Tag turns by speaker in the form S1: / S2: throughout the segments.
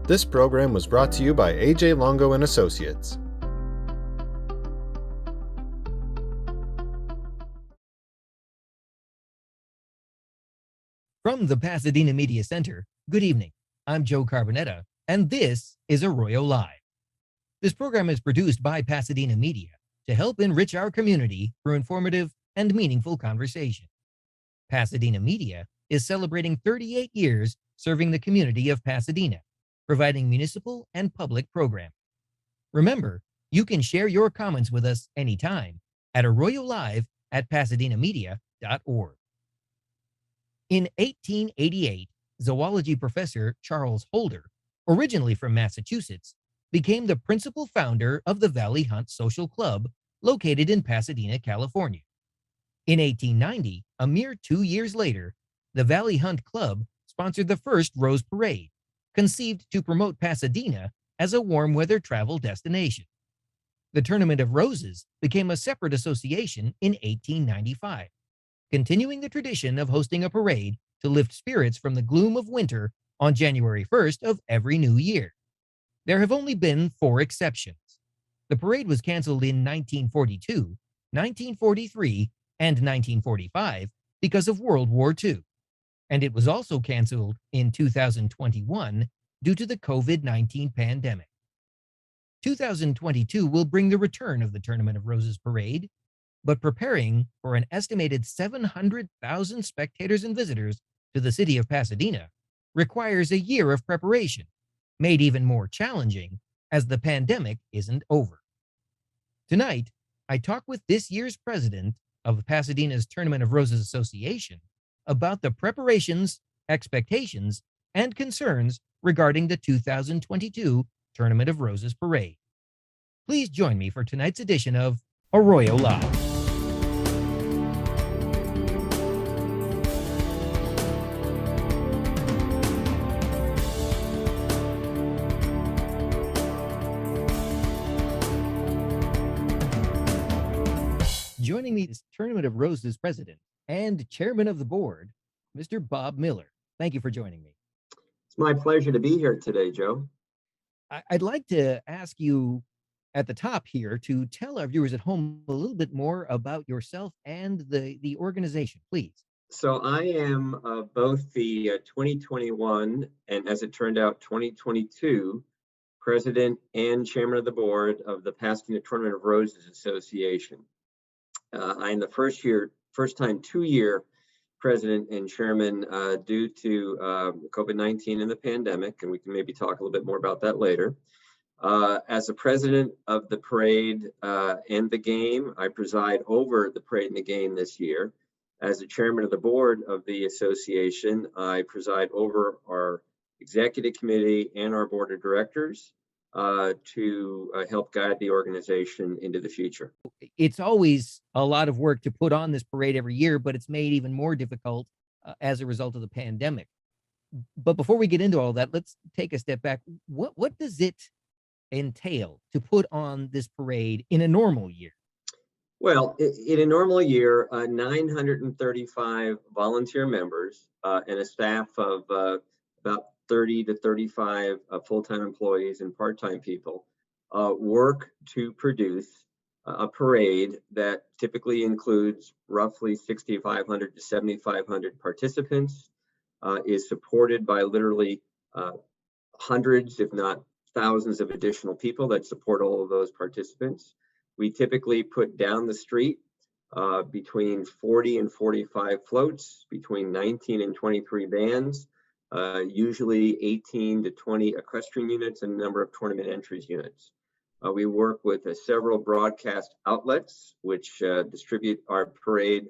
S1: This program was brought to you by AJ Longo and Associates.
S2: From the Pasadena Media Center, good evening. I'm Joe Carbonetta, and this is Arroyo Live. This program is produced by Pasadena Media to help enrich our community through informative and meaningful conversation. Pasadena Media is celebrating 38 years serving the community of Pasadena, providing municipal and public programming. Remember, you can share your comments with us anytime at arroyolive@pasadenamedia.org. In 1888, zoology professor Charles Holder, originally from Massachusetts, became the principal founder of the Valley Hunt Social Club located in Pasadena, California. In 1890, a mere 2 years later, the Valley Hunt Club sponsored the first Rose Parade, conceived to promote Pasadena as a warm weather travel destination. The Tournament of Roses became a separate association in 1895, continuing the tradition of hosting a parade to lift spirits from the gloom of winter on January 1st of every new year. There have only been 4 exceptions. The parade was canceled in 1942, 1943, and 1945 because of World War II, and it was also canceled in 2021 due to the COVID-19 pandemic. 2022 will bring the return of the Tournament of Roses parade, but preparing for an estimated 700,000 spectators and visitors to the city of Pasadena requires a year of preparation, made even more challenging as the pandemic isn't over. Tonight, I talk with this year's president of Pasadena's Tournament of Roses Association about the preparations, expectations, and concerns regarding the 2022 Tournament of Roses parade. Please join me for tonight's edition of Arroyo Live. Joining me is Tournament of Roses president and chairman of the board, Mr. Bob Miller. Thank you for joining me.
S3: It's my pleasure to be here today, Joe.
S2: I'd like to ask you at the top here to tell our viewers at home a little bit more about yourself and the organization, please.
S3: So I am both the 2021 and, as it turned out, 2022 president and chairman of the board of the Pasadena Tournament of Roses Association. I'm the first-time 2-year president and chairman due to COVID-19 and the pandemic, and we can maybe talk a little bit more about that later. As the president of the parade and the game, I preside over the parade and the game this year. As the chairman of the board of the association, I preside over our executive committee and our board of directors to help guide the organization into the future.
S2: It's always a lot of work to put on this parade every year, but it's made even more difficult as a result of the pandemic. But before we get into all that, let's take a step back. What does it entail to put on this parade in a normal year?
S3: Well, in a normal year, 935 volunteer members and a staff of about 30 to 35 full-time employees and part-time people work to produce a parade that typically includes roughly 6,500 to 7,500 participants, is supported by literally hundreds, if not thousands of additional people that support all of those participants. We typically put down the street between 40 and 45 floats, between 19 and 23 vans, usually 18 to 20 equestrian units, and a number of tournament entries units. We work with several broadcast outlets, which distribute our parade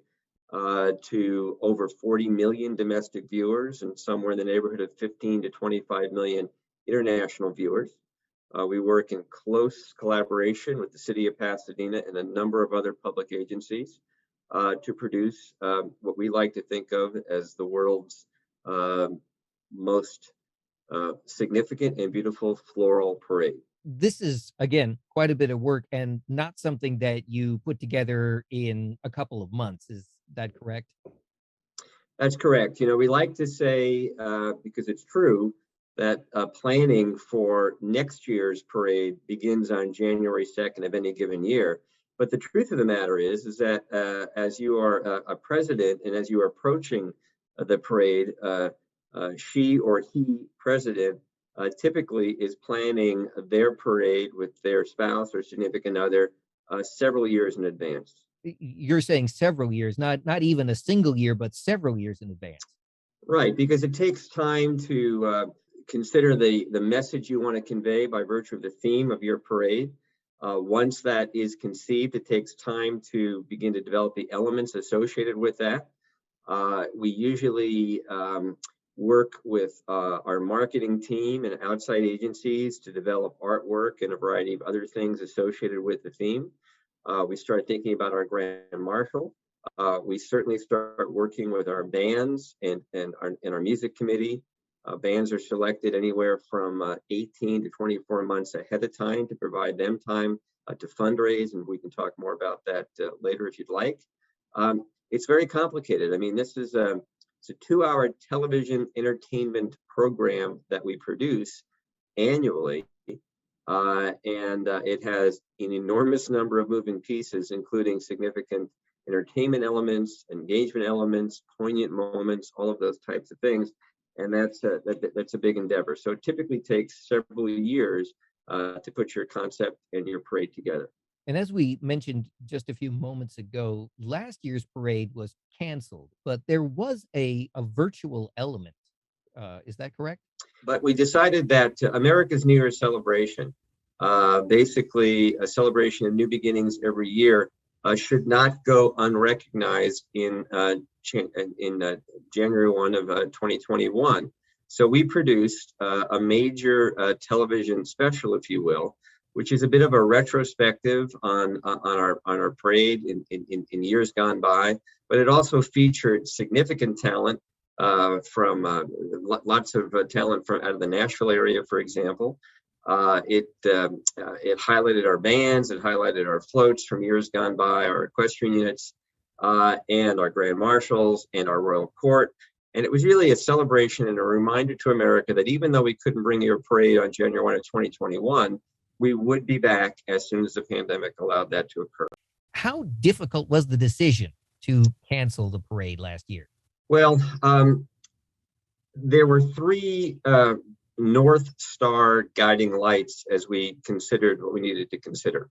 S3: to over 40 million domestic viewers and somewhere in the neighborhood of 15 to 25 million international viewers. We work in close collaboration with the city of Pasadena and a number of other public agencies to produce what we like to think of as the world's most significant and beautiful floral parade.
S2: This is, again, quite a bit of work and not something that you put together in a couple of months. Is that correct?
S3: That's correct. You know, we like to say, because it's true, that planning for next year's parade begins on January 2nd of any given year. But the truth of the matter is that as you are a president and as you are approaching the parade, she or he president typically is planning their parade with their spouse or significant other several years in advance.
S2: You're saying several years, not even a single year, but several years in advance.
S3: Right, because it takes time to consider the message you want to convey by virtue of the theme of your parade. Once that is conceived, it takes time to begin to develop the elements associated with that. We usually work with our marketing team and outside agencies to develop artwork and a variety of other things associated with the theme. We start thinking about our grand marshal. We certainly start working with our bands and our music committee. Bands are selected anywhere from 18 to 24 months ahead of time to provide them time to fundraise, and we can talk more about that later if you'd like. It's very complicated. I mean, this is it's a 2-hour television entertainment program that we produce annually, and it has an enormous number of moving pieces, including significant entertainment elements, engagement elements, poignant moments, all of those types of things. And that's a big endeavor. So it typically takes several years to put your concept and your parade together.
S2: And as we mentioned just a few moments ago, last year's parade was canceled, but there was a virtual element. Is that correct?
S3: But we decided that America's New Year's celebration, basically a celebration of new beginnings every year, should not go unrecognized in January 1 of 2021. So we produced a major television special, if you will, which is a bit of a retrospective on our parade in years gone by. But it also featured significant talent from lots of talent from out of the Nashville area, for example. It highlighted our bands, it highlighted our floats from years gone by, our equestrian units, and our grand marshals and our royal court. And it was really a celebration and a reminder to America that even though we couldn't bring your parade on January 1 of 2021, we would be back as soon as the pandemic allowed that to occur.
S2: How difficult was the decision to cancel the parade last year?
S3: Well, there were three North Star guiding lights as we considered what we needed to consider.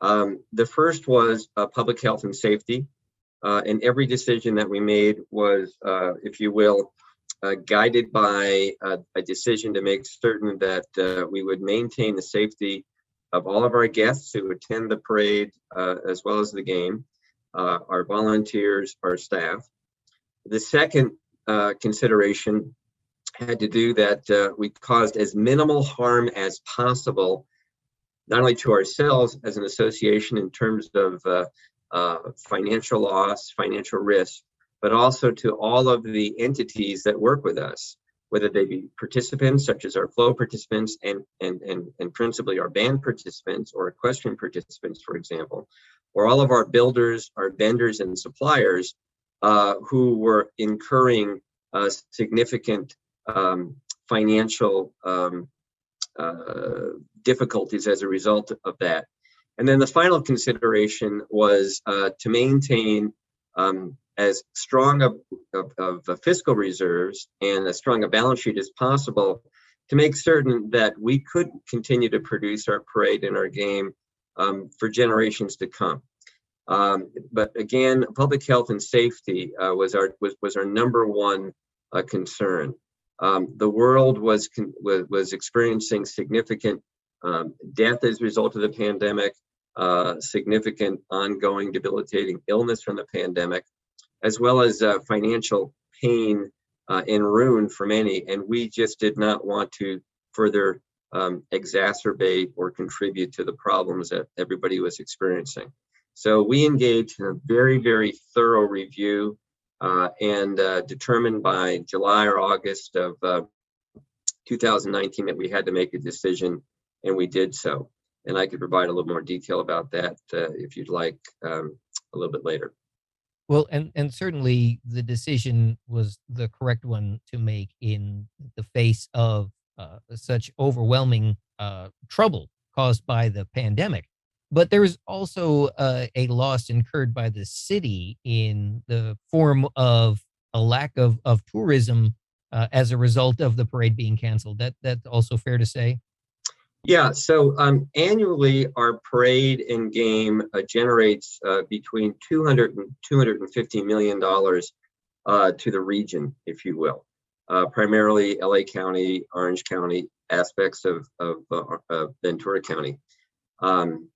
S3: The first was public health and safety, and every decision that we made was, if you will, guided by a decision to make certain that we would maintain the safety of all of our guests who attend the parade as well as the game, our volunteers, our staff. The second consideration had to do that we caused as minimal harm as possible, not only to ourselves as an association in terms of financial loss, financial risk, but also to all of the entities that work with us, whether they be participants such as our flow participants and principally our band participants or equestrian participants, for example, or all of our builders, our vendors and suppliers who were incurring significant financial difficulties as a result of that. And then the final consideration was to maintain as strong of fiscal reserves and as strong a balance sheet as possible to make certain that we could continue to produce our parade and our game for generations to come. But again, public health and safety was our number one concern. The world was experiencing significant death as a result of the pandemic, significant ongoing debilitating illness from the pandemic, as well as financial pain and ruin for many. And we just did not want to further exacerbate or contribute to the problems that everybody was experiencing. So we engaged in a very, very thorough review and determined by July or August of 2019 that we had to make a decision, and we did so. And I could provide a little more detail about that if you'd like a little bit later.
S2: Well, and certainly the decision was the correct one to make in the face of such overwhelming trouble caused by the pandemic. But there's also a loss incurred by the city in the form of a lack of tourism as a result of the parade being canceled. That's also fair to say.
S3: Yeah, so annually our parade and game generates between $200 and $250 million to the region, if you will. Primarily LA County, Orange County, aspects of Ventura County. And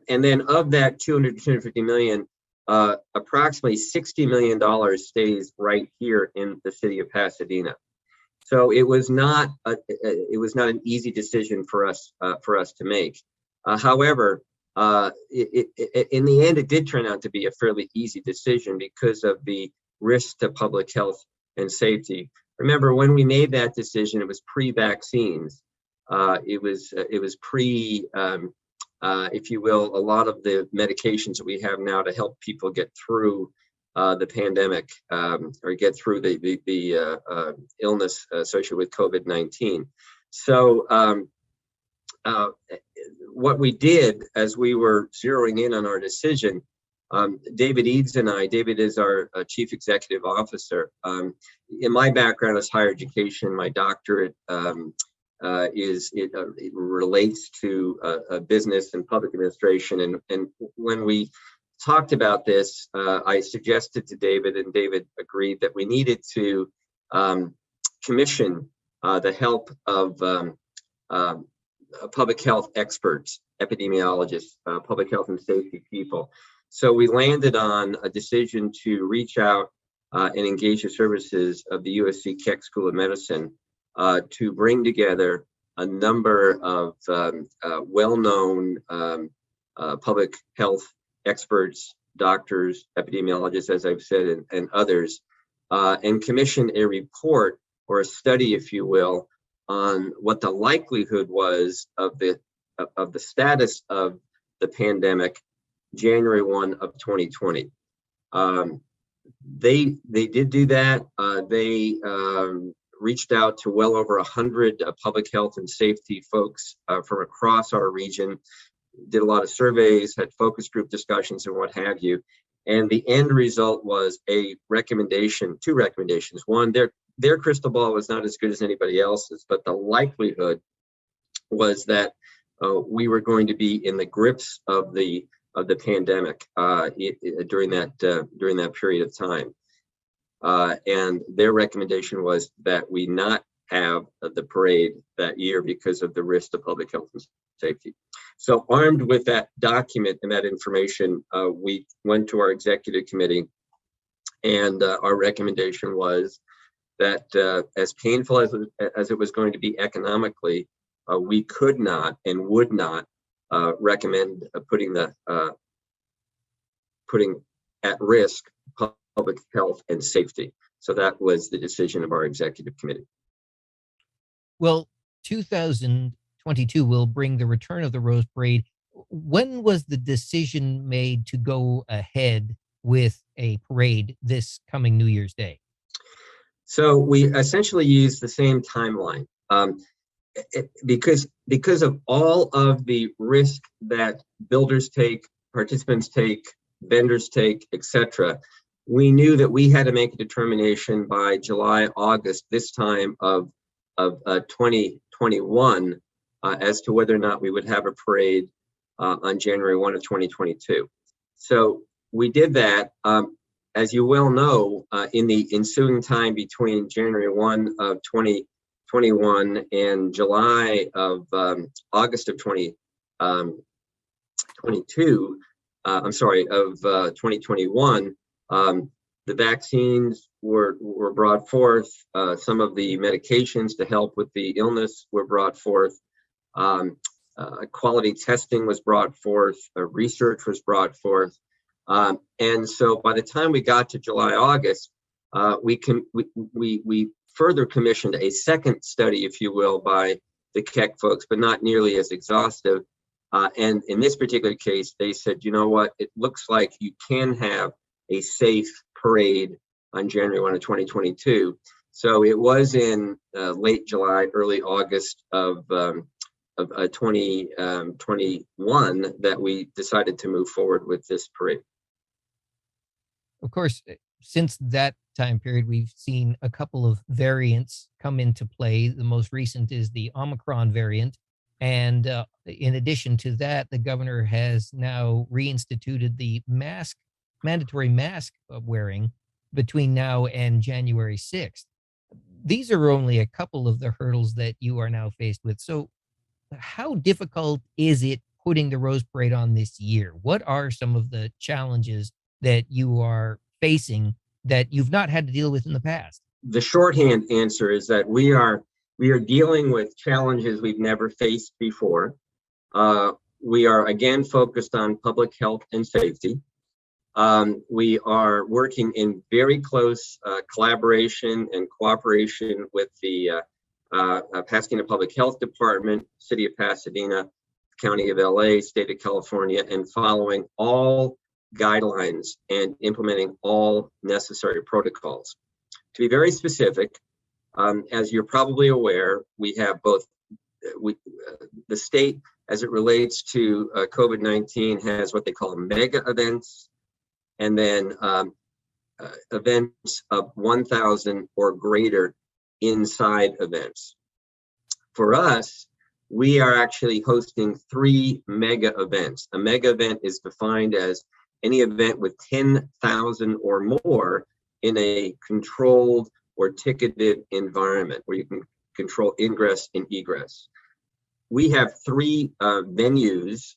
S3: then of that 250 million, approximately $60 million stays right here in the city of Pasadena. So it was not an easy decision for us to make. However, in the end, it did turn out to be a fairly easy decision because of the risk to public health and safety. Remember, when we made that decision, it was pre-vaccines. It was pre, if you will, a lot of the medications that we have now to help people get through the pandemic or get through the illness associated with COVID-19. So what we did as we were zeroing in on our decision, David Eads and I, David is our chief executive officer. In my background is higher education. My doctorate it relates to business and public administration. And when we talked about this, I suggested to David, and David agreed that we needed to commission the help of public health experts, epidemiologists, public health and safety people. So we landed on a decision to reach out and engage the services of the USC Keck School of Medicine to bring together a number of well-known public health experts, doctors, epidemiologists, as I've said, and others, and commission a report or a study, if you will, on what the likelihood was of the status of the pandemic January 1 of 2020. They did do that. They reached out to well over 100 public health and safety folks from across our region, did a lot of surveys, had focus group discussions and what have you. And the end result was a recommendation, two recommendations. One, their crystal ball was not as good as anybody else's, but the likelihood was that we were going to be in the grips of the pandemic during that period of time. And their recommendation was that we not have the parade that year because of the risk to public health and safety. So armed with that document and that information, we went to our executive committee, and our recommendation was that as painful as it was going to be economically, we could not and would not recommend putting at risk public health and safety. So that was the decision of our executive committee.
S2: Well, 2022 will bring the return of the Rose Parade. When was the decision made to go ahead with a parade this coming New Year's Day?
S3: So we essentially used the same timeline. Because of all of the risk that builders take, participants take, vendors take, etc., we knew that we had to make a determination by July, August, this time of 2021, as to whether or not we would have a parade on January 1 of 2022. So we did that. As you well know, in the ensuing time between January 1 of 2021 and July of August of 2021, the vaccines were brought forth. Some of the medications to help with the illness were brought forth. Quality testing was brought forth. Research was brought forth. And so by the time we got to July, August, we further commissioned a second study, if you will, by the Keck folks, but not nearly as exhaustive. And in this particular case, they said, you know what, it looks like you can have a safe parade on January 1 of 2022. So it was in late July, early August of 2021 that we decided to move forward with this parade.
S2: Of course, since that time period, we've seen a couple of variants come into play. The most recent is the Omicron variant. And in addition to that, the governor has now reinstituted the mandatory mask wearing between now and January 6th. These are only a couple of the hurdles that you are now faced with. So how difficult is it putting the Rose Parade on this year? What are some of the challenges that you are facing that you've not had to deal with in the past?
S3: The shorthand answer is that we are dealing with challenges we've never faced before. We are again focused on public health and safety. We are working in very close collaboration and cooperation with the Pasadena Public Health Department, City of Pasadena, County of LA, State of California, and following all guidelines and implementing all necessary protocols. To be very specific, as you're probably aware, we have both, the state, as it relates to COVID-19, has what they call mega events, and then events of 1,000 or greater inside events. For us, we are actually hosting 3 mega events. A mega event is defined as any event with 10,000 or more in a controlled or ticketed environment where you can control ingress and egress. We have 3 venues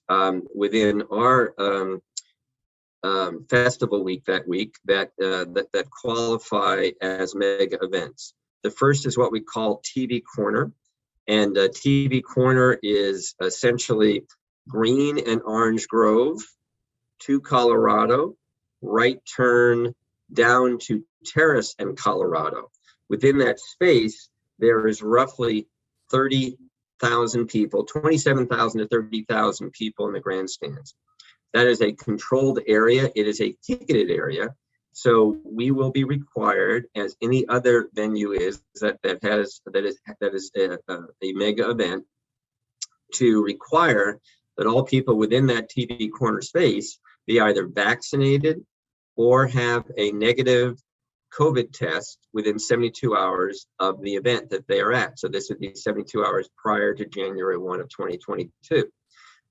S3: within our festival week that week that qualify as mega events. The first is what we call TV Corner, and TV Corner is essentially Green and Orange Grove to Colorado, right turn down to Terrace and Colorado. Within that space, there is roughly 30,000 people, 27,000 to 30,000 people in the grandstands. That is a controlled area. It is a ticketed area. So we will be required, as any other venue is that is a mega event, to require that all people within that TV Corner space be either vaccinated or have a negative COVID test within 72 hours of the event that they are at. So this would be 72 hours prior to January 1 of 2022.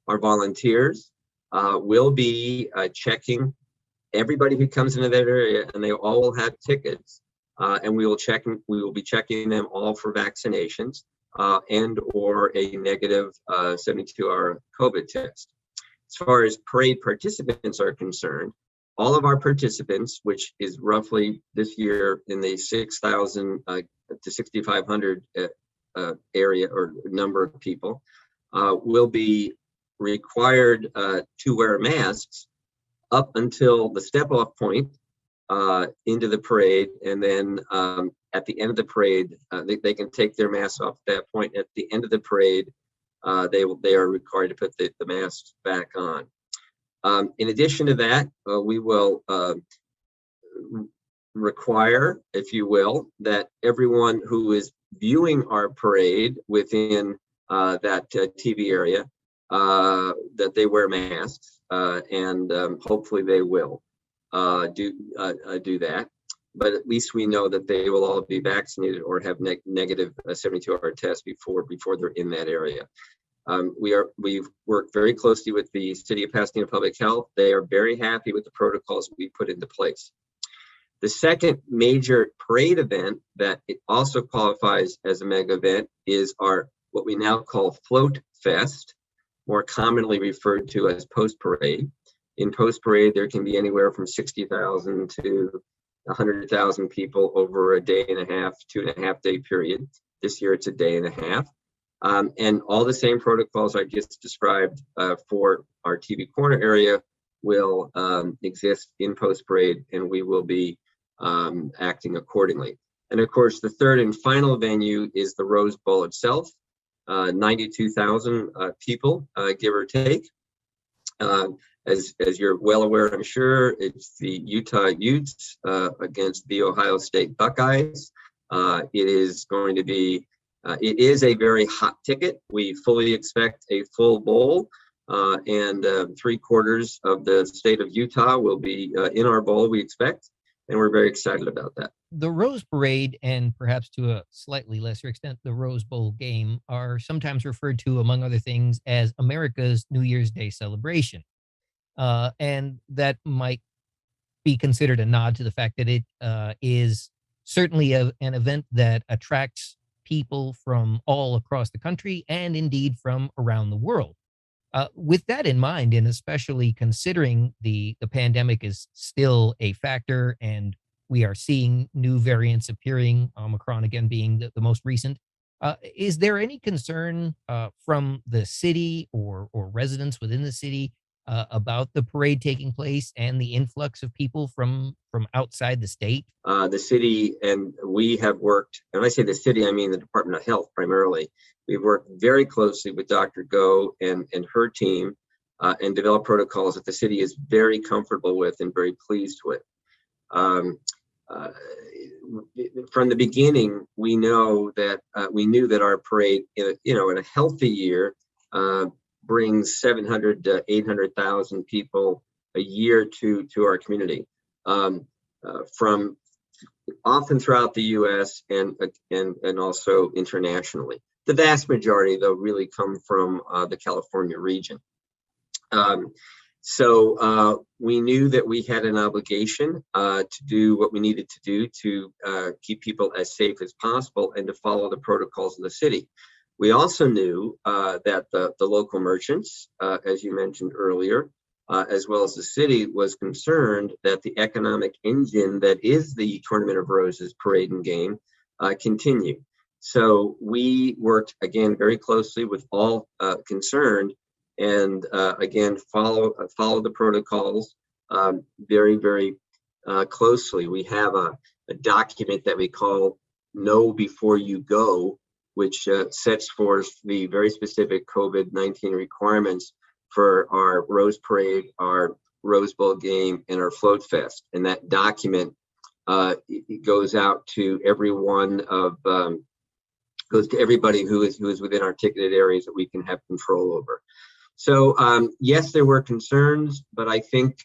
S3: Our volunteers will be checking everybody who comes into that area, and they all will have tickets, and we will be checking them all for vaccinations and or a negative 72-hour COVID test. As far as parade participants are concerned, all of our participants, which is roughly this year in the 6,000 to 6,500 area or number of people, will be required to wear masks up until the step-off point into the parade, and then at the end of the parade, they can take their masks off at that point. At the end of the parade, they are required to put the masks back on. In addition to that, we will require, if you will, that everyone who is viewing our parade within that TV area, that they wear masks, and hopefully they will do that. But at least we know that they will all be vaccinated or have negative 72-hour tests before they're in that area. We've worked very closely with the City of Pasadena Public Health. They are very happy with the protocols we put into place. The second major parade event that it also qualifies as a mega event is our what we now call Float Fest, more commonly referred to as Post Parade. In Post Parade, there can be anywhere from 60,000 to 100,000 people over a day and a half, 2.5 day period. This year, it's a day and a half. And all the same protocols I just described for our TV Corner area will exist in Post Parade, and we will be acting accordingly. And of course, the third and final venue is the Rose Bowl itself, 92,000 people, give or take. As you're well aware, I'm sure, it's the Utah Utes against the Ohio State Buckeyes. It is going to be, it is a very hot ticket. We fully expect a full bowl, and 3/4 of the state of Utah will be in our bowl, we expect, and we're very excited about that.
S2: The Rose Parade, and perhaps to a slightly lesser extent, the Rose Bowl game, are sometimes referred to, among other things, as America's New Year's Day celebration. And that might be considered a nod to the fact that it is certainly an event that attracts people from all across the country and indeed from around the world. With that in mind, and especially considering the pandemic is still a factor and we are seeing new variants appearing, Omicron again being the most recent, is there any concern from the city or residents within the city about the parade taking place and the influx of people from outside the state?
S3: The city and we have worked, and when I say the city, I mean the Department of Health primarily. We've worked very closely with Dr. Go and her team and developed protocols that the city is very comfortable with and very pleased with. From the beginning, we knew that our parade, in a healthy year, brings 700 to 800,000 people a year to our community, from often throughout the U.S. and also internationally. The vast majority, though, really come from the California region. So we knew that we had an obligation to do what we needed to do to keep people as safe as possible and to follow the protocols of the city. We also knew that the local merchants, as you mentioned earlier, as well as the city, was concerned that the economic engine that is the Tournament of Roses parade and game continue. So we worked again very closely with all concerned, and again follow the protocols very, very closely. We have a document that we call "Know Before You Go," which sets forth the very specific COVID-19 requirements for our Rose Parade, our Rose Bowl game, and our Float Fest. And that document it goes out to goes to everybody who is within our ticketed areas that we can have control over. So yes, there were concerns, but I think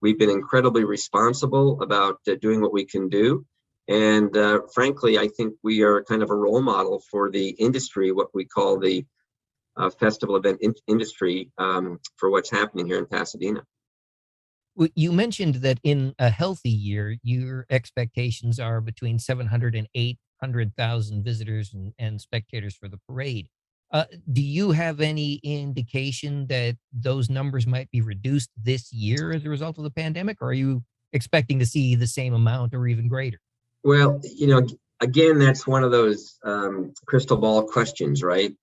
S3: we've been incredibly responsible about doing what we can do. And frankly, I think we are kind of a role model for the industry, what we call the festival event industry, for what's happening here in Pasadena.
S2: Well, you mentioned that in a healthy year, your expectations are between 700 and 800,000 visitors and spectators for the parade. Do you have any indication that those numbers might be reduced this year as a result of the pandemic, or are you expecting to see the same amount or even greater?
S3: Well, again, that's one of those crystal ball questions, right?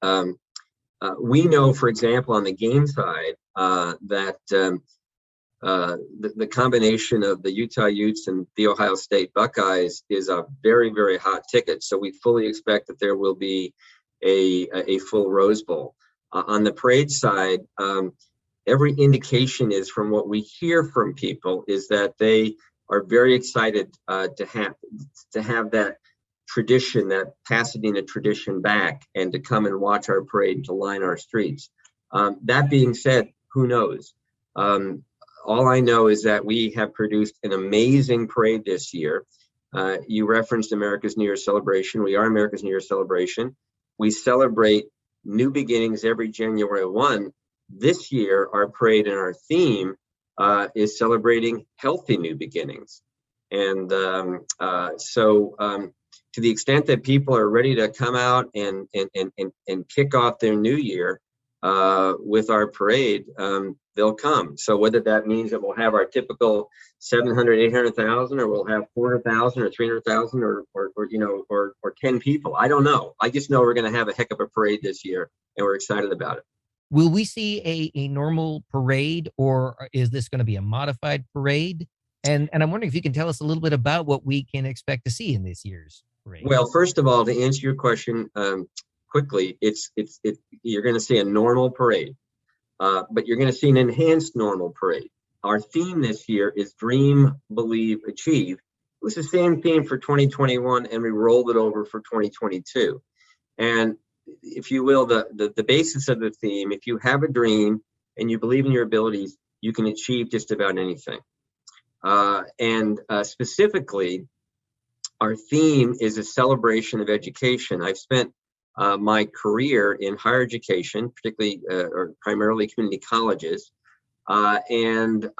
S3: We know, for example, on the game side, that the combination of the Utah Utes and the Ohio State Buckeyes is a very, very hot ticket. So we fully expect that there will be a full Rose Bowl. On the parade side, every indication is, from what we hear from people, is that they are very excited to have that tradition, that Pasadena tradition back, and to come and watch our parade and to line our streets. That being said, who knows? All I know is that we have produced an amazing parade this year. You referenced America's New Year celebration. We are America's New Year celebration. We celebrate new beginnings every January 1. This year, our parade and our theme is celebrating healthy new beginnings. And so to the extent that people are ready to come out and kick off their new year with our parade, they'll come. So whether that means that we'll have our typical 700, 800,000, or we'll have 400,000 or 300,000 or 10 people, I don't know. I just know we're going to have a heck of a parade this year, and we're excited about it.
S2: Will we see a normal parade, or is this going to be a modified parade? And I'm wondering if you can tell us a little bit about what we can expect to see in this year's parade.
S3: Well, first of all, to answer your question quickly, you're going to see a normal parade, but you're going to see an enhanced normal parade. Our theme this year is Dream, Believe, Achieve, was the same theme for 2021, and we rolled it over for 2022. And if you will, the basis of the theme, if you have a dream and you believe in your abilities, you can achieve just about anything. And specifically, our theme is a celebration of education. I've spent my career in higher education, particularly or primarily community colleges. And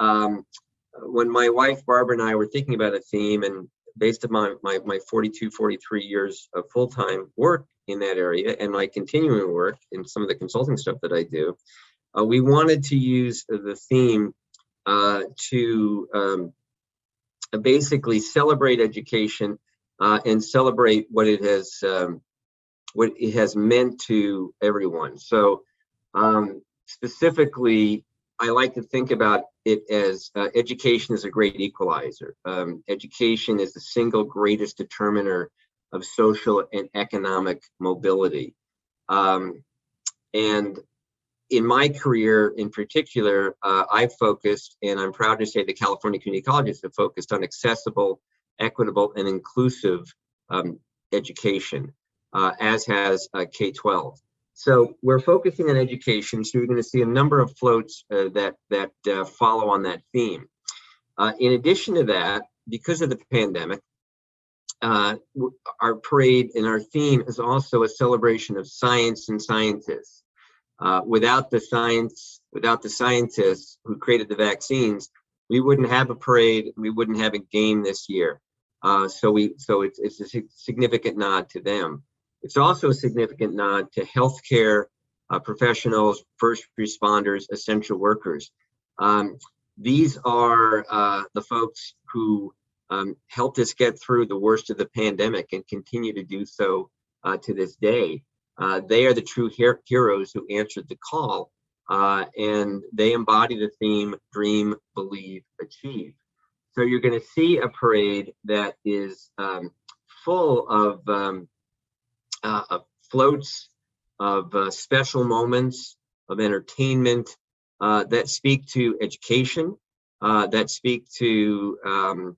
S3: when my wife, Barbara, and I were thinking about a theme, and based upon my 42, 43 years of full-time work in that area and my continuing work in some of the consulting stuff that I do, we wanted to use the theme to basically celebrate education and celebrate what it has meant to everyone. So specifically, I like to think about it as education is a great equalizer. Education is the single greatest determiner of social and economic mobility. And in my career in particular, I focused, and I'm proud to say the California Community Colleges have focused on accessible, equitable, and inclusive education, as has K-12. So we're focusing on education, so you're going to see a number of floats that follow on that theme. In addition to that, because of the pandemic, our parade and our theme is also a celebration of science and scientists. Without the scientists who created the vaccines, we wouldn't have a parade, we wouldn't have a game this year. So it's a significant nod to them. It's also a significant nod to healthcare professionals, first responders, essential workers. These are the folks who helped us get through the worst of the pandemic and continue to do so to this day. They are the true heroes who answered the call, and they embody the theme, dream, believe, achieve. So you're going to see a parade that is full of floats, of special moments, of entertainment that speak to education, that speak to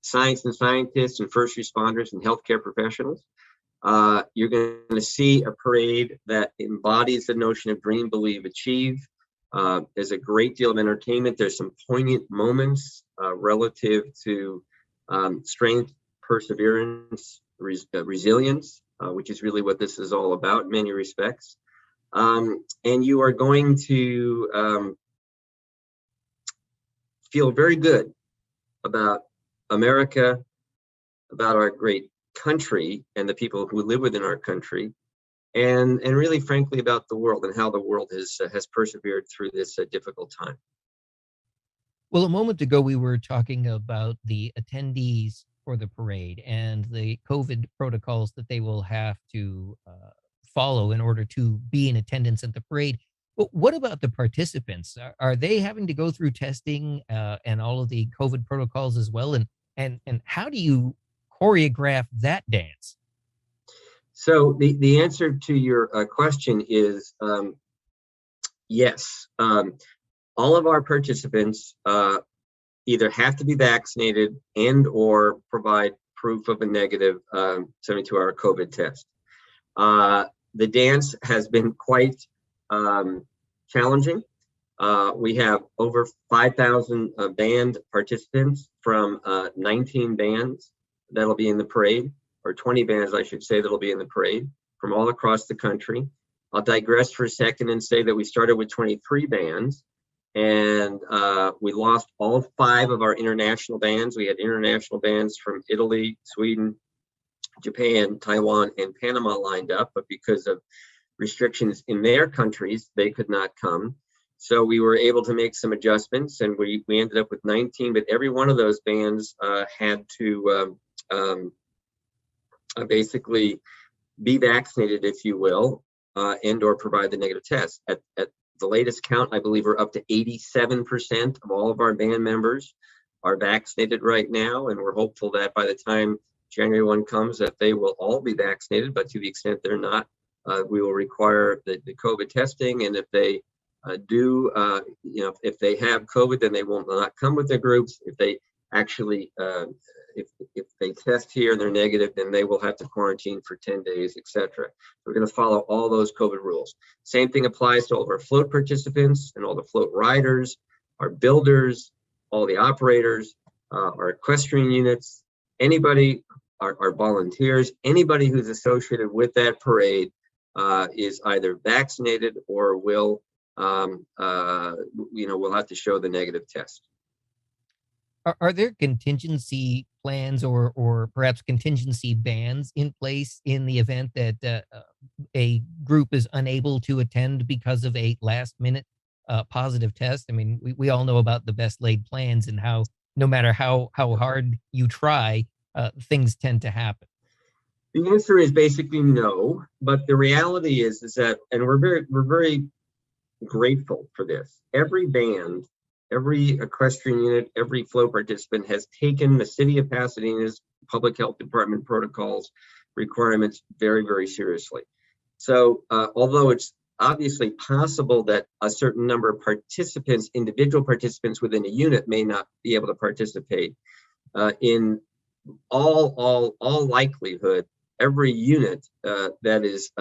S3: science and scientists and first responders and healthcare professionals. You're going to see a parade that embodies the notion of dream, believe, achieve. There's a great deal of entertainment. There's some poignant moments relative to strength, perseverance, resilience, which is really what this is all about in many respects. And you are going to feel very good about America, about our great country and the people who live within our country, and really, frankly, about the world and how the world has persevered through this difficult time.
S2: Well, a moment ago, we were talking about the attendees for the parade and the COVID protocols that they will have to follow in order to be in attendance at the parade. But what about the participants? Are they having to go through testing and all of the COVID protocols as well? And how do you choreograph that dance?
S3: So the answer to your question is yes. All of our participants either have to be vaccinated and or provide proof of a negative 72-hour COVID test. The dance has been quite challenging. We have over 5,000 band participants from 19 bands that'll be in the parade, or 20 bands, I should say, that'll be in the parade from all across the country. I'll digress for a second and say that we started with 23 bands, and we lost all 5 of our international bands. We had international bands from Italy, Sweden, Japan, Taiwan, and Panama lined up, but because of restrictions in their countries, they could not come. So we were able to make some adjustments, and we ended up with 19, but every one of those bands had to basically be vaccinated, if you will, and or provide the negative test. At the latest count, I believe we're up to 87% of all of our band members are vaccinated right now, and we're hopeful that by the time January 1 comes that they will all be vaccinated, but to the extent they're not, we will require the COVID testing, and if they if they have COVID, then they will not come with their groups. If they actually if they test here and they're negative, then they will have to quarantine for 10 days, etc. We're going to follow all those COVID rules. Same thing applies to all of our float participants and all the float riders, our builders, all the operators, our equestrian units, anybody, our volunteers, anybody who's associated with that parade is either vaccinated or will have to show the negative test.
S2: Are there contingency plans or perhaps contingency bans in place in the event that a group is unable to attend because of a last minute positive test? I mean, we all know about the best laid plans and how no matter how hard you try, things tend to happen.
S3: The answer is basically no, but the reality is that, and we're very grateful for this. Every band, every equestrian unit, every float participant has taken the city of Pasadena's public health department protocols requirements very, very seriously. So although it's obviously possible that a certain number of participants, individual participants within a unit may not be able to participate, in all likelihood, every unit that is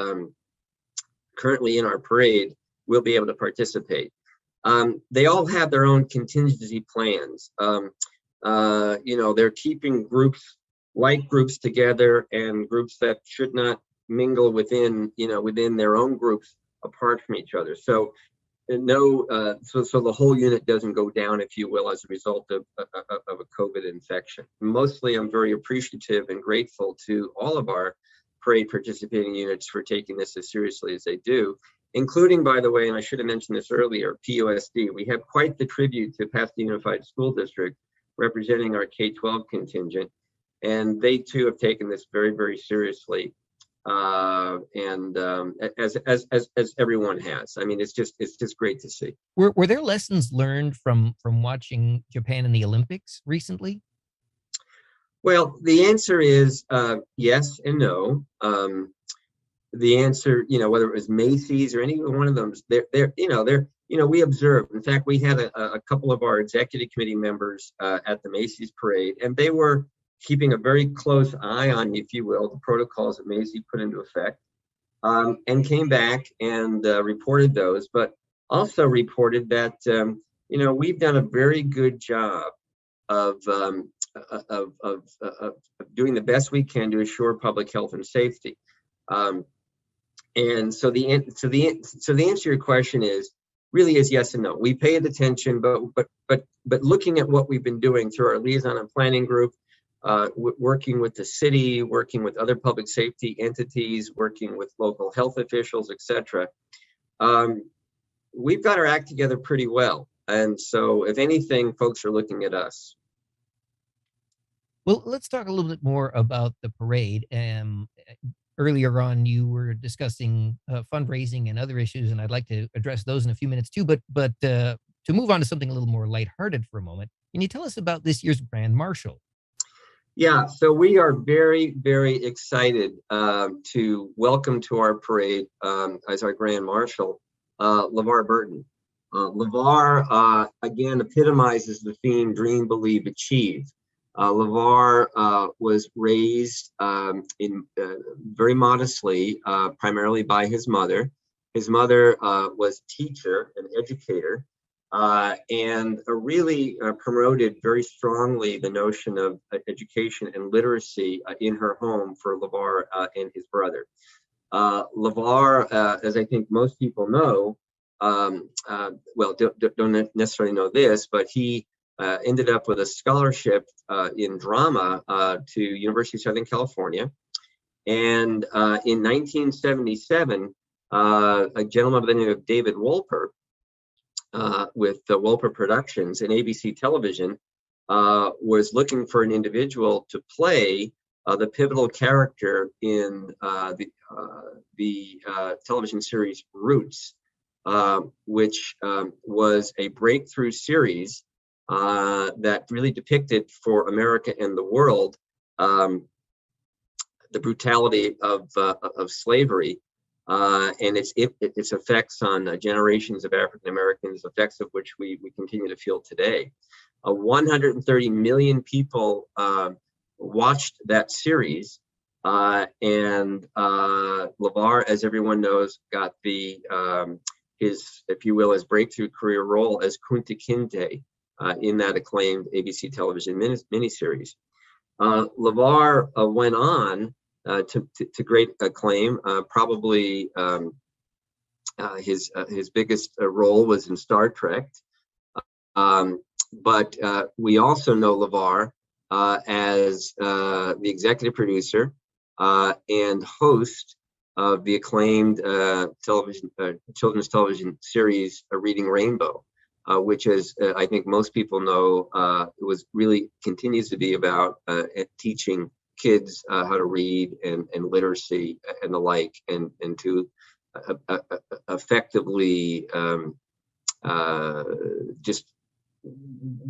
S3: currently in our parade will be able to participate. They all have their own contingency plans. They're keeping like groups together and groups that should not mingle within their own groups apart from each other. So so the whole unit doesn't go down, if you will, as a result of a COVID infection. Mostly, I'm very appreciative and grateful to all of our parade participating units for taking this as seriously as they do, including, by the way, and I should have mentioned this earlier, PUSD. We have quite the tribute to Pasadena Unified School District representing our K-12 contingent, and they too have taken this very, very seriously, and as everyone has. I mean, it's just great to see.
S2: Were there lessons learned from watching Japan in the Olympics recently?
S3: Well, the answer is yes and no. The answer, whether it was Macy's or any one of them, we observed. In fact, we had a couple of our executive committee members at the Macy's parade, and they were keeping a very close eye on, if you will, the protocols that Macy's put into effect, and came back and reported those, but also reported that, we've done a very good job of doing the best we can to assure public health and safety. And so the answer to your question really is yes and no. We paid attention, but looking at what we've been doing through our liaison and planning group, working with the city, working with other public safety entities, working with local health officials, etc. We've got our act together pretty well. And so if anything, folks are looking at us.
S2: Well, let's talk a little bit more about the parade. Earlier on, you were discussing fundraising and other issues, and I'd like to address those in a few minutes too. But to move on to something a little more lighthearted for a moment, can you tell us about this year's Grand Marshal?
S3: Yeah, so we are very, very excited to welcome to our parade as our Grand Marshal, LeVar Burton. LeVar, again, epitomizes the theme Dream, Believe, Achieve. LeVar was raised very modestly, primarily by his mother. His mother was a teacher, an educator, and really promoted very strongly the notion of education and literacy in her home for LeVar and his brother. LeVar, as I think most people know, don't necessarily know this, but he ended up with a scholarship in drama to University of Southern California. And in 1977, a gentleman by the name of David Wolper with Wolper Productions and ABC Television was looking for an individual to play the pivotal character in the television series Roots, which was a breakthrough series that really depicted for America and the world the brutality of slavery and its effects on generations of African Americans, effects of which we continue to feel today. 130 million people watched that series, and LeVar, as everyone knows, got his, if you will, his breakthrough career role as Kunta Kinte in that acclaimed ABC television miniseries. LeVar went on to great acclaim. Probably his biggest role was in Star Trek. But we also know LeVar as the executive producer and host of the acclaimed children's television series Reading Rainbow, which, as I think most people know, continues to be about teaching kids how to read and literacy and the like, and to effectively just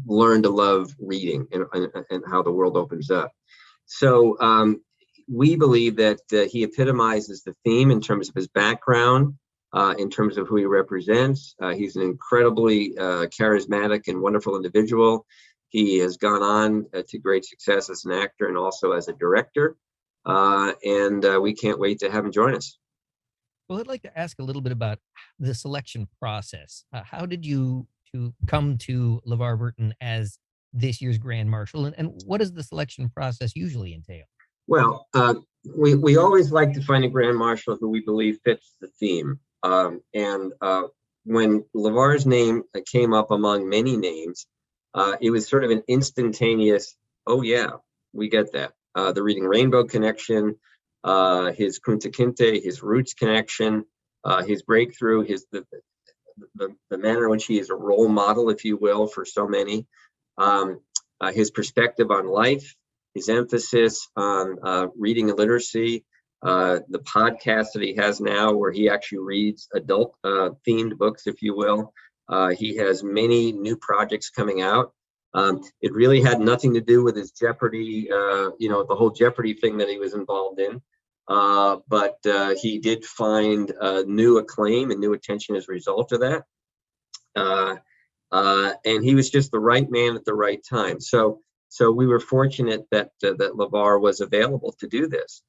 S3: learn to love reading and how the world opens up. So we believe that he epitomizes the theme in terms of his background, in terms of who he represents. He's an incredibly charismatic and wonderful individual. He has gone on to great success as an actor and also as a director. And we can't wait to have him join us.
S2: Well, I'd like to ask a little bit about the selection process. How did you come to LeVar Burton as this year's Grand Marshal, and what does the selection process usually entail?
S3: Well, we always like to find a Grand Marshal who we believe fits the theme. And when LeVar's name came up among many names, it was sort of an instantaneous, oh yeah, we get that. The Reading Rainbow connection, his Kunta Kinte, his roots connection, his breakthrough, the manner in which he is a role model, if you will, for so many, his perspective on life, his emphasis on reading and literacy, the podcast that he has now where he actually reads adult themed books, if you will. He has many new projects coming out. It really had nothing to do with his Jeopardy, the whole Jeopardy thing that he was involved in. But he did find new acclaim and new attention as a result of that. And he was just the right man at the right time. So we were fortunate that LeVar was available to do this.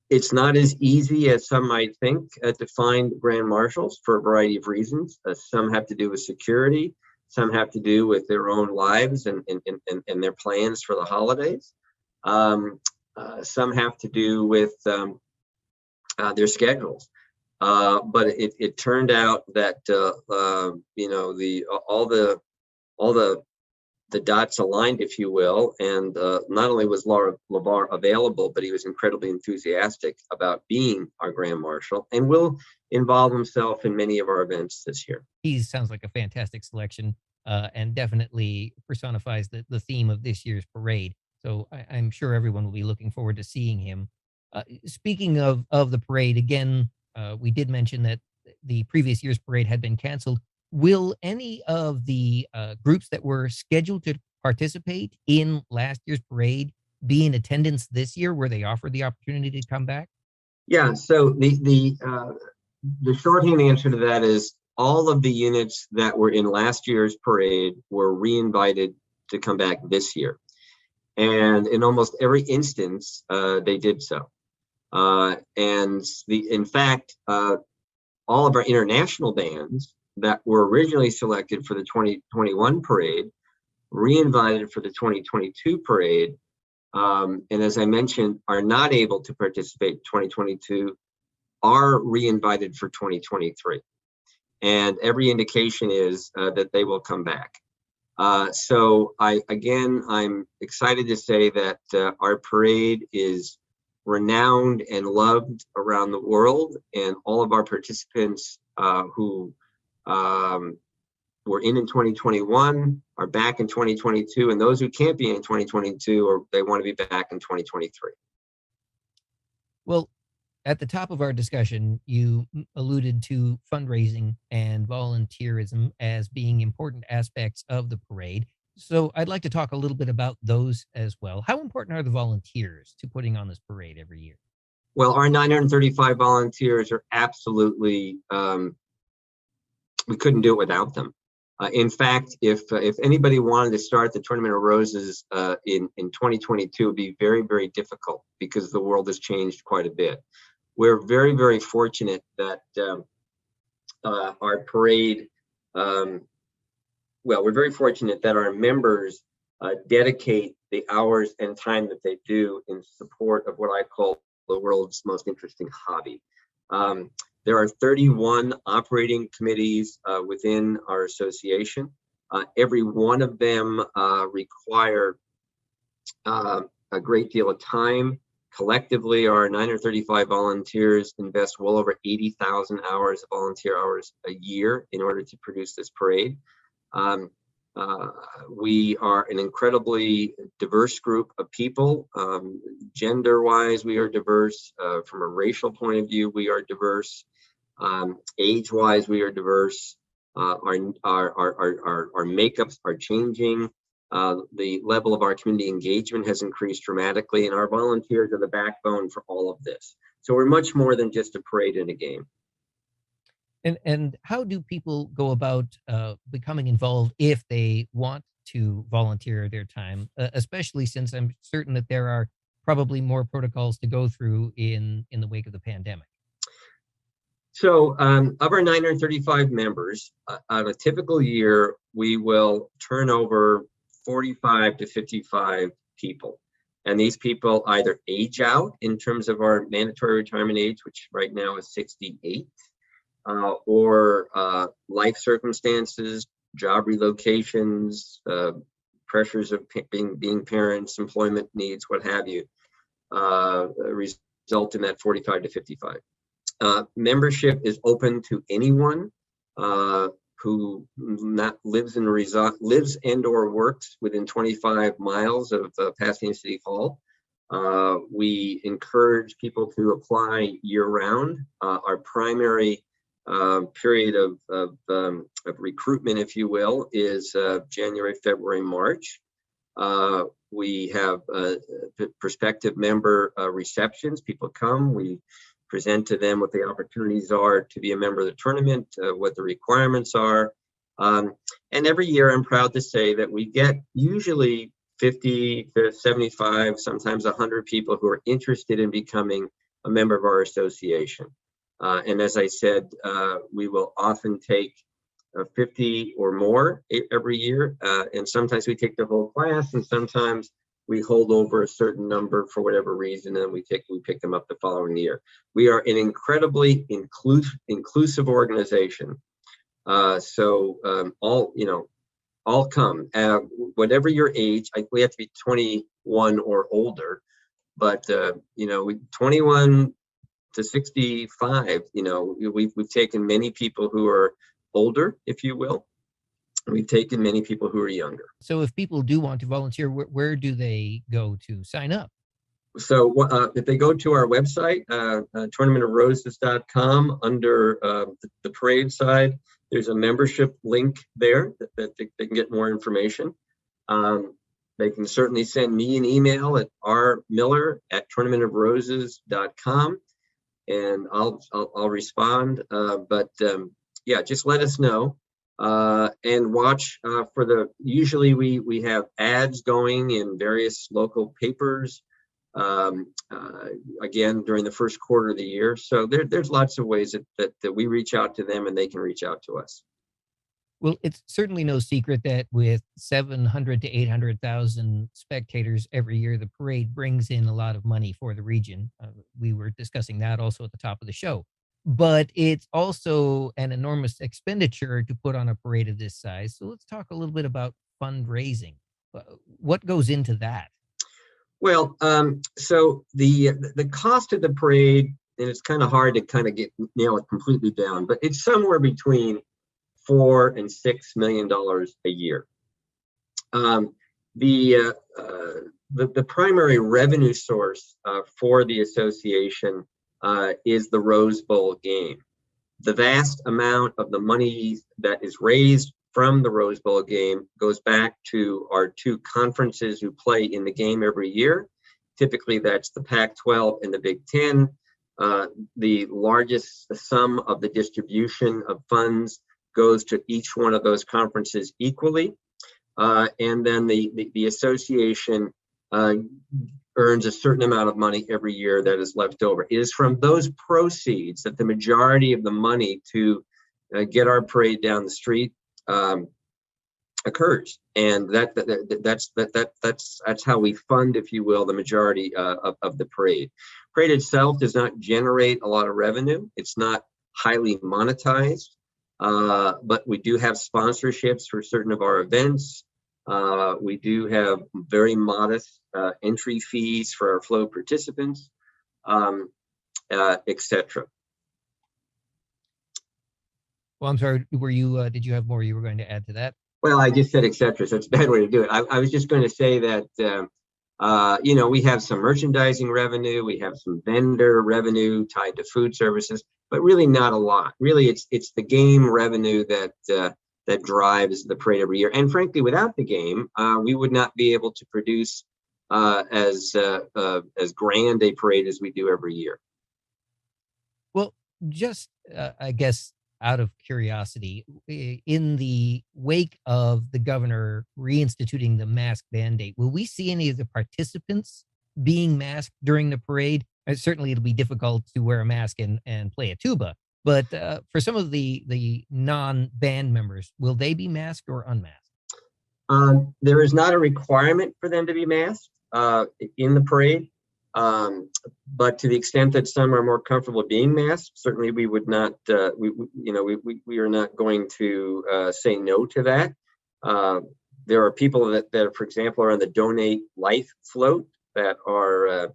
S3: It's not as easy as some might think to find Grand Marshals for a variety of reasons. Some have to do with security. Some have to do with their own lives and their plans for the holidays. Some have to do with their schedules. But it turned out that all the dots aligned, if you will, and not only was LeVar available, but he was incredibly enthusiastic about being our Grand Marshal and will involve himself in many of our events this year.
S2: He sounds like a fantastic selection and definitely personifies the theme of this year's parade. So I'm sure everyone will be looking forward to seeing him. Speaking of the parade, again, we did mention that the previous year's parade had been canceled. Will any of the groups that were scheduled to participate in last year's parade be in attendance this year? Were they offered the opportunity to come back?
S3: Yeah, so the shorthand answer to that is all of the units that were in last year's parade were re-invited to come back this year. And in almost every instance, they did so. In fact, all of our international bands that were originally selected for the 2021 parade, re-invited for the 2022 parade, and as I mentioned, are not able to participate in 2022, are re-invited for 2023. And every indication is that they will come back. So I'm excited to say that our parade is renowned and loved around the world, and all of our participants who were in 2021 are back in 2022, and those who can't be in 2022 or they want to be back in 2023.
S2: Well, at the top of our discussion, you alluded to fundraising and volunteerism as being important aspects of the parade. So I'd like to talk a little bit about those as well. How important are the volunteers to putting on this parade every year?
S3: Well, our 935 volunteers are absolutely, we couldn't do it without them. In fact, if anybody wanted to start the Tournament of Roses in 2022, it would be very, very difficult because the world has changed quite a bit. We're very, very fortunate that our parade, we're very fortunate that our members dedicate the hours and time that they do in support of what I call the world's most interesting hobby. There are 31 operating committees within our association. Every one of them require a great deal of time. Collectively, our 935 volunteers invest well over 80,000 hours of volunteer hours a year in order to produce this parade. We are an incredibly diverse group of people. Gender-wise, we are diverse. From a racial point of view, we are diverse. Age-wise, we are diverse. Our makeups are changing. The level of our community engagement has increased dramatically, and our volunteers are the backbone for all of this. So we're much more than just a parade and a game.
S2: And how do people go about becoming involved if they want to volunteer their time, especially since I'm certain that there are probably more protocols to go through in the wake of the pandemic?
S3: So of our 935 members, on a typical year, we will turn over 45 to 55 people. And these people either age out in terms of our mandatory retirement age, which right now is 68, or life circumstances, job relocations, pressures of being parents, employment needs, what have you, result in that 45 to 55. Membership is open to anyone who lives and or works within 25 miles of Pasadena City Hall. We encourage people to apply year-round. Our primary period of recruitment, if you will, is January, February, March. We have prospective member receptions. People come, we present to them what the opportunities are to be a member of the tournament, what the requirements are. And every year I'm proud to say that we get usually 50 to 75, sometimes 100 people who are interested in becoming a member of our association. And as I said, we will often take 50 or more every year. And sometimes we take the whole class, and sometimes we hold over a certain number for whatever reason, and we pick them up the following year. We are an incredibly inclusive organization. So all come, whatever your age. We have to be 21 or older, but 21 to 65. We've taken many people who are older, if you will. We've taken many people who are younger.
S2: So if people do want to volunteer, where do they go to sign up?
S3: So if they go to our website, tournamentofroses.com, under the parade side, there's a membership link there that they can get more information. They can certainly send me an email at rmiller@tournamentofroses.com, and I'll respond. But just let us know. And watch for usually we have ads going in various local papers, again, during the first quarter of the year. So there's lots of ways that we reach out to them and they can reach out to us.
S2: Well, it's certainly no secret that with 700 to 800,000 spectators every year, the parade brings in a lot of money for the region. We were discussing that also at the top of the show. But it's also an enormous expenditure to put on a parade of this size. So let's talk a little bit about fundraising. What goes into that?
S3: Well, so the cost of the parade, and it's kind of hard to nail it completely down, but it's somewhere between $4 and $6 million a year. The primary revenue source for the association is the Rose Bowl game. The vast amount of the money that is raised from the Rose Bowl game goes back to our two conferences who play in the game every year. Typically, that's the Pac-12 and the Big Ten. The largest sum of the distribution of funds goes to each one of those conferences equally. And then the association earns a certain amount of money every year that is left over. It is from those proceeds that the majority of the money to get our parade down the street occurs, and that's how we fund, if you will, the majority of the parade. Parade itself does not generate a lot of revenue. It's not highly monetized, but we do have sponsorships for certain of our events. We do have very modest entry fees for our float participants, etc.
S2: Well, I'm sorry. Were you? Did you have more you were going to add to that?
S3: Well, I just said etc. So it's a bad way to do it. I was just going to say that we have some merchandising revenue, we have some vendor revenue tied to food services, but really not a lot. Really, it's the game revenue that drives the parade every year. And frankly, without the game, we would not be able to produce as grand a parade as we do every year.
S2: Well, just I guess out of curiosity, in the wake of the governor reinstituting the mask mandate, will we see any of the participants being masked during the parade? Certainly, it'll be difficult to wear a mask and play a tuba. But for some of the non-band members, will they be masked or unmasked?
S3: There is not a requirement for them to be masked in the parade, but to the extent that some are more comfortable being masked, certainly we would not. We are not going to say no to that. There are people that, for example, are on the Donate Life float that are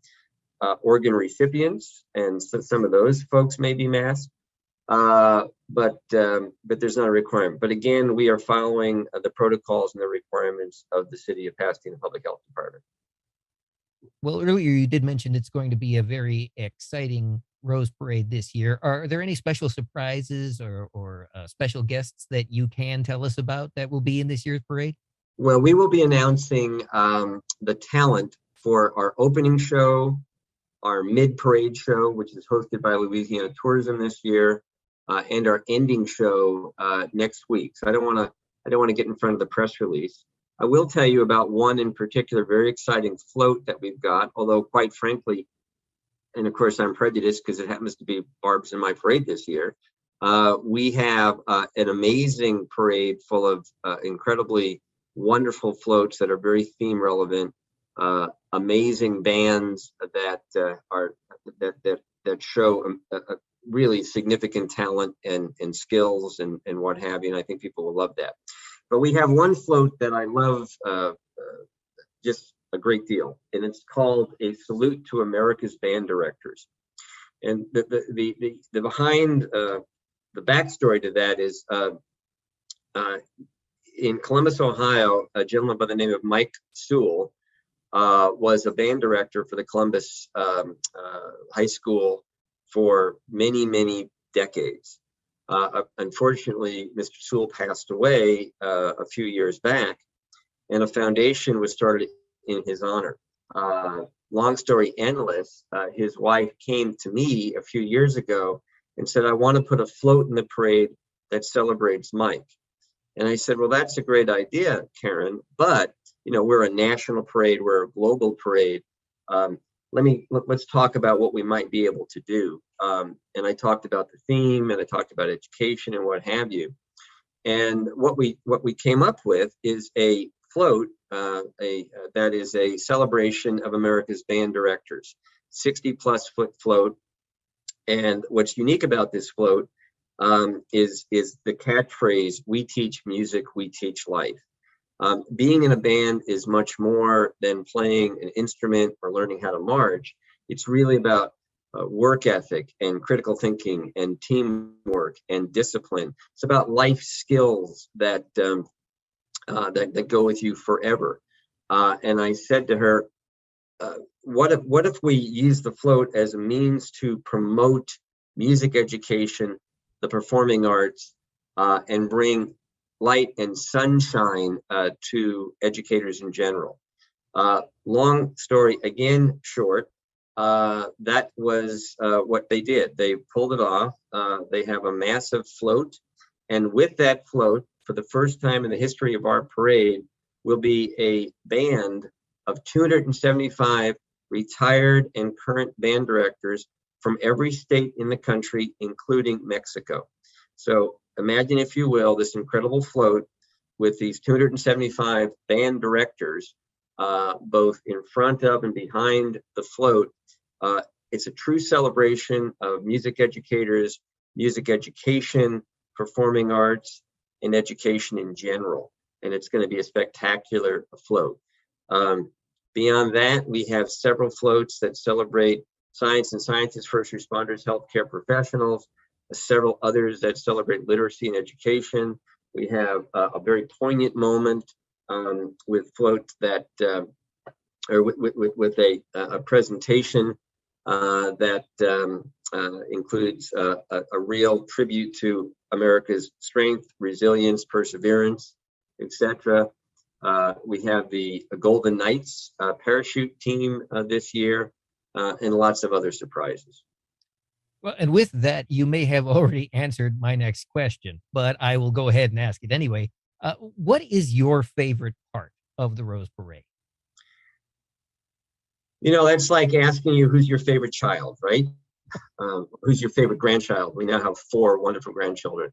S3: organ recipients, and so some of those folks may be masked. But there's not a requirement. But again, we are following the protocols and the requirements of the City of Pasadena Public Health Department.
S2: Well, earlier you did mention it's going to be a very exciting Rose Parade this year. Are there any special surprises or special guests that you can tell us about that will be in this year's parade?
S3: Well, we will be announcing the talent for our opening show, our mid-parade show, which is hosted by Louisiana Tourism this year, and our ending show next week. So I don't want to get in front of the press release. I will tell you about one in particular, very exciting float that we've got, although quite frankly, and of course I'm prejudiced because it happens to be Barb's in my parade this year. We have an amazing parade full of incredibly wonderful floats that are very theme relevant, amazing bands that show a really significant talent and skills and what have you. And I think people will love that. But we have one float that I love just a great deal, and it's called A Salute to America's Band Directors. And the behind the backstory to that is in Columbus, Ohio, a gentleman by the name of Mike Sewell was a band director for the Columbus High School for many, many decades. Unfortunately, Mr. Sewell passed away a few years back, and a foundation was started in his honor. Long story endless, his wife came to me a few years ago and said, I want to put a float in the parade that celebrates Mike. And I said, well, that's a great idea, Karen, but we're a national parade, we're a global parade. Let's talk about what we might be able to do. And I talked about the theme, and I talked about education and what have you. And what we came up with is a float, that is a celebration of America's band directors, 60+ foot float. And what's unique about this float is the catchphrase, "We teach music, we teach life." Being in a band is much more than playing an instrument or learning how to march. It's really about work ethic and critical thinking and teamwork and discipline. It's about life skills that go with you forever. And I said to her, what if we use the float as a means to promote music education, the performing arts, and bring light and sunshine to educators in general. Long story again short, that was what they did. They pulled it off. They have a massive float, And with that float, for the first time in the history of our parade, will be a band of 275 retired and current band directors from every state in the country, including Mexico. So imagine, if you will, this incredible float with these 275 band directors, both in front of and behind the float. It's a true celebration of music educators, music education, performing arts, and education in general. And it's going to be a spectacular float. Beyond that, we have several floats that celebrate science and scientists, first responders, healthcare professionals, several others that celebrate literacy and education. We have a very poignant moment with floats that, or with a presentation that includes a real tribute to America's strength, resilience, perseverance, etc. We have the Golden Knights parachute team this year, and lots of other surprises.
S2: Well, and with that, you may have already answered my next question, but I will go ahead and ask it anyway. What is your favorite part of the Rose Parade?
S3: You know, that's like asking you who's your favorite child, right? Who's your favorite grandchild? We now have 4 wonderful grandchildren.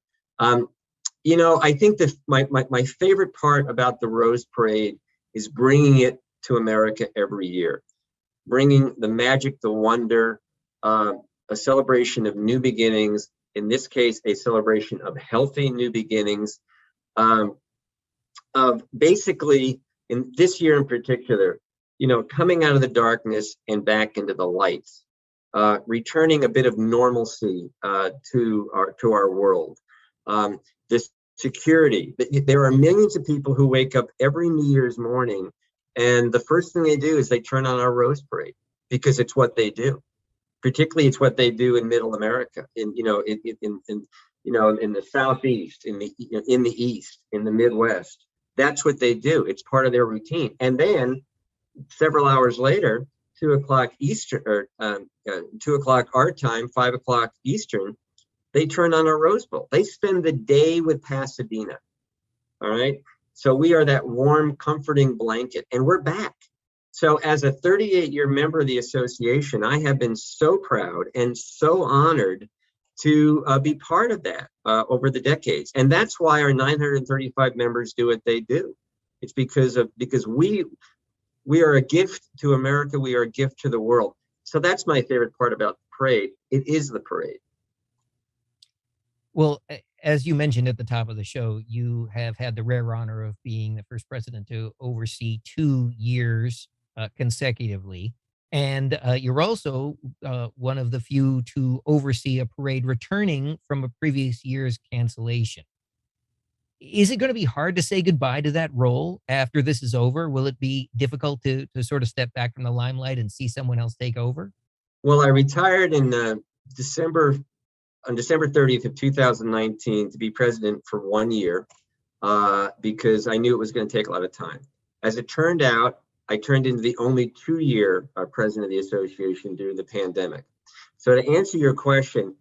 S3: You know, I think that my favorite part about the Rose Parade is bringing it to America every year, bringing the magic, the wonder, a celebration of new beginnings, in this case, a celebration of healthy new beginnings, of basically, in this year in particular, you know, coming out of the darkness and back into the light, returning a bit of normalcy to our world. This security, there are millions of people who wake up every New Year's morning, and the first thing they do is they turn on our Rose Parade, because it's what they do. Particularly, it's what they do in Middle America, in the Southeast, in the East, in the Midwest. That's what they do. It's part of their routine. And then several hours later, 2 o'clock Eastern, or 2 o'clock our time, 5 o'clock Eastern, they turn on our Rose Bowl. They spend the day with Pasadena. All right. So we are that warm, comforting blanket, and we're back. So as a 38-year member of the association, I have been so proud and so honored to be part of that over the decades. And that's why our 935 members do what they do. It's because we are a gift to America. We are a gift to the world. So that's my favorite part about the parade. It is the parade.
S2: Well, as you mentioned at the top of the show, you have had the rare honor of being the first president to oversee 2 years consecutively. And you're also one of the few to oversee a parade returning from a previous year's cancellation. Is it going to be hard to say goodbye to that role after this is over? Will it be difficult to sort of step back from the limelight and see someone else take over?
S3: Well, I retired in December 30th of 2019 to be president for 1 year because I knew it was going to take a lot of time. As it turned out, I turned into the only 2-year president of the association due to the pandemic. So to answer your question,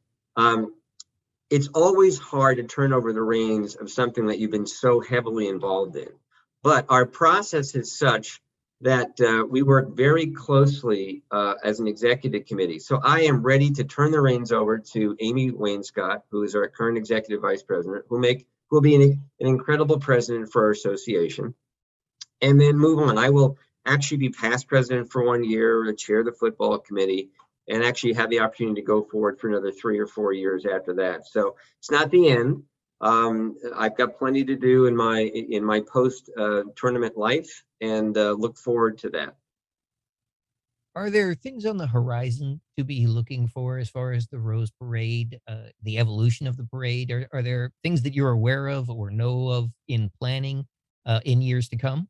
S3: it's always hard to turn over the reins of something that you've been so heavily involved in. But our process is such that we work very closely as an executive committee. So I am ready to turn the reins over to Amy Wainscott, who is our current executive vice president, who will be an incredible president for our association, and then move on. I will actually be past president for 1 year, chair the football committee, and actually have the opportunity to go forward for another 3 or 4 years after that. So it's not the end. I've got plenty to do in my post tournament life, and look forward to that.
S2: Are there things on the horizon to be looking for as far as the Rose Parade, the evolution of the parade? Are there things that you're aware of or know of in planning in years to come?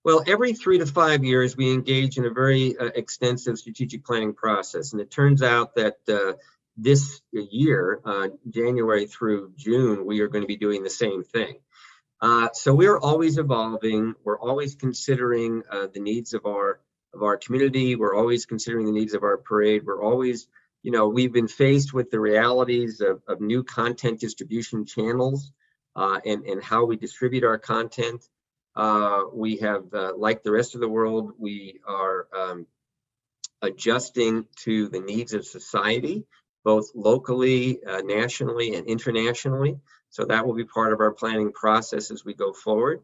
S3: Well, every 3 to 5 years, we engage in a very extensive strategic planning process. And it turns out that this year, January through June, we are going to be doing the same thing. So we're always evolving. We're always considering the needs of our community. We're always considering the needs of our parade. We're always, we've been faced with the realities of new content distribution channels. and how we distribute our content. We have, like the rest of the world, we are adjusting to the needs of society, both locally, nationally, and internationally. So that will be part of our planning process as we go forward.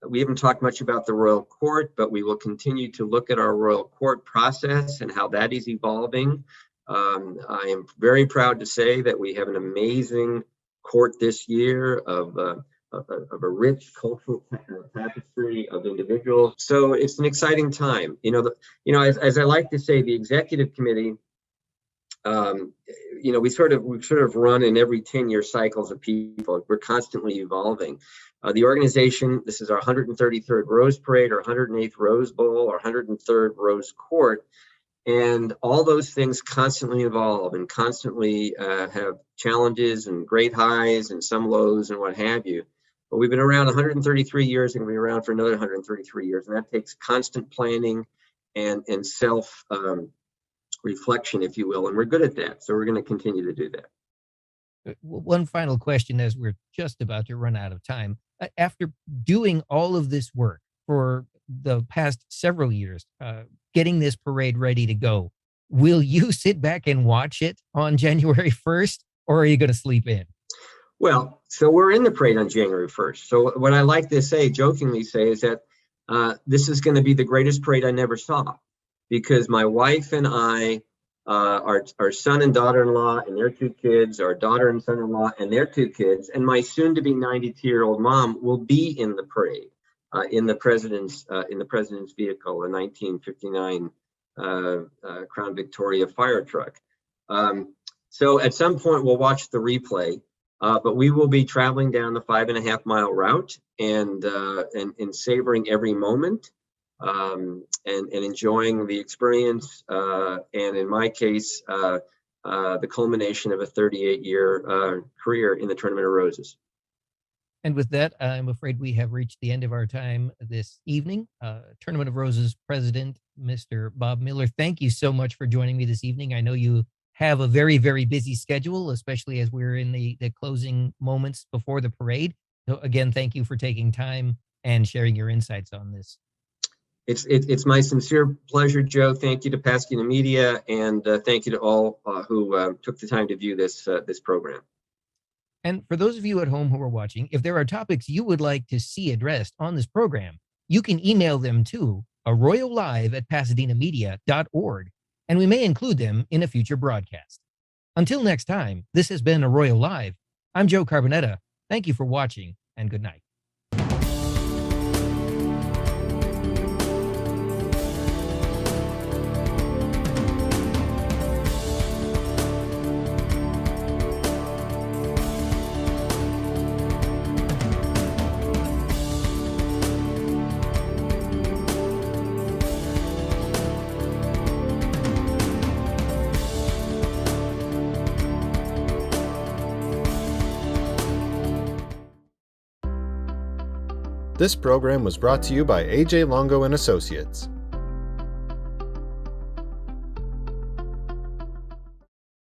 S3: We haven't talked much about the Royal Court, but we will continue to look at our Royal Court process and how that is evolving. I am very proud to say that we have an amazing court this year of a rich cultural tapestry of individuals. So it's an exciting time. As I like to say, the executive committee, we sort of run in every 10-year cycles of people. We're constantly evolving. The organization, this is our 133rd Rose Parade, our 108th Rose Bowl, our 103rd Rose Court. And all those things constantly evolve and constantly have challenges and great highs and some lows and what have you. But we've been around 133 years and we'll be around for another 133 years. And that takes constant planning and self reflection, if you will. And we're good at that. So we're going to continue to do that.
S2: One final question as we're just about to run out of time. After doing all of this work for the past several years, getting this parade ready to go, will you sit back and watch it on January 1st, or are you going to sleep in?
S3: Well, so we're in the parade on January 1st. So what I like to say, jokingly say, is that this is going to be the greatest parade I never saw, because my wife and I, our son and daughter-in-law and their 2 kids, our daughter and son-in-law and their 2 kids, and my soon-to-be 92-year-old mom will be in the parade. In the president's vehicle, a 1959 Crown Victoria fire truck. So at some point we'll watch the replay, but we will be traveling down the 5.5-mile route and savoring every moment and enjoying the experience. And in my case, the culmination of a 38-year career in the Tournament of Roses.
S2: And with that, I'm afraid we have reached the end of our time this evening. Tournament of Roses President, Mr. Bob Miller, thank you so much for joining me this evening. I know you have a very, very busy schedule, especially as we're in the closing moments before the parade. So again, thank you for taking time and sharing your insights on this.
S3: It's my sincere pleasure, Joe. Thank you to Pasadena Media, and thank you to all who took the time to view this program.
S2: And for those of you at home who are watching, if there are topics you would like to see addressed on this program, you can email them to arroyolive@pasadenamedia.org, and we may include them in a future broadcast. Until next time, this has been Arroyo Live. I'm Joe Carbonetta. Thank you for watching, and good night.
S1: This program was brought to you by AJ Longo and Associates.